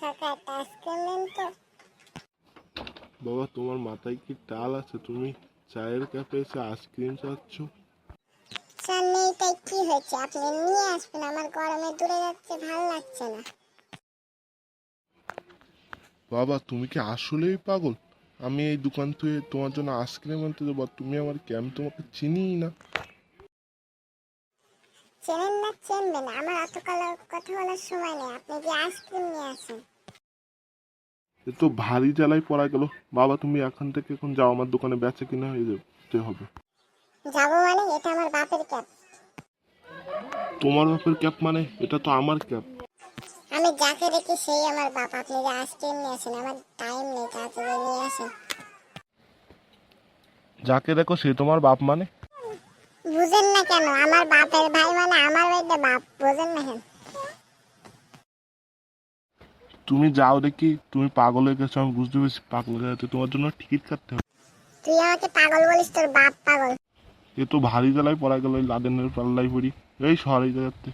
কাকা একটা আইসক্রিম নেন তো। বাবা তোমার মাথায় কি টাল আছে? তুমি চায়ের কাপে এসে আইসক্রিম চাচ্ছ? স্যার নেই তাই কি হয়েছে, আপনি নিয়ে আসবেন, আমার গরমে দূরে যাচ্ছে, ভালো লাগছে না। বাবা তুমি কি আসলেই পাগল? আমি এই দোকান থেকে তোমার জন্য আইসক্রিম আনতে যাবো, তুমি আমার আমি তোমাকে চিনিই না। চেনেন না চেনবেন, আমার অত কথা বলার সময় নেই, আপনি যে আইসক্রিম নিয়ে আসেন। এ তো ভারী জ্বালাই পড়া গেল। বাবা তুমি এখান থেকে এখন যাও, আমার দোকানে বেচা কিনা হয়ে যেতে হবে। যাবো মানে? এটা আমার বাপের ক্যাব। তোমার বাপের ক্যাপ মানে? এটা তো আমার ক্যাপ। আমি যাকে দেখি সেই আমার বাপ। আপনি যে আইসক্রিম নিয়ে আসেন, আমার টাইম নেই, তাড়াতাড়ি নিয়ে আসেন। যাকে দেখো সে তোমার বাপ মানে? বুঝেন না কেন? আমার বাপের ভাই মানে আমার বাড়িতে বাপ, বুঝেন না কেন? তুমি যাও দেখি, তুমি পাগল হয়ে গেছো, আমি বুঝতে পেরেছি। পাগল হয়ে গেছে, তোমার জন্য টিকিট কাটতে হবে। তুই আমাকে পাগল বলিস? তোর বাপ পাগল। এ তো ভারী জ্বালাই পড়া গেল, লাদেনের পাল্লাই পড়ি এই শহরে জায়গাতে।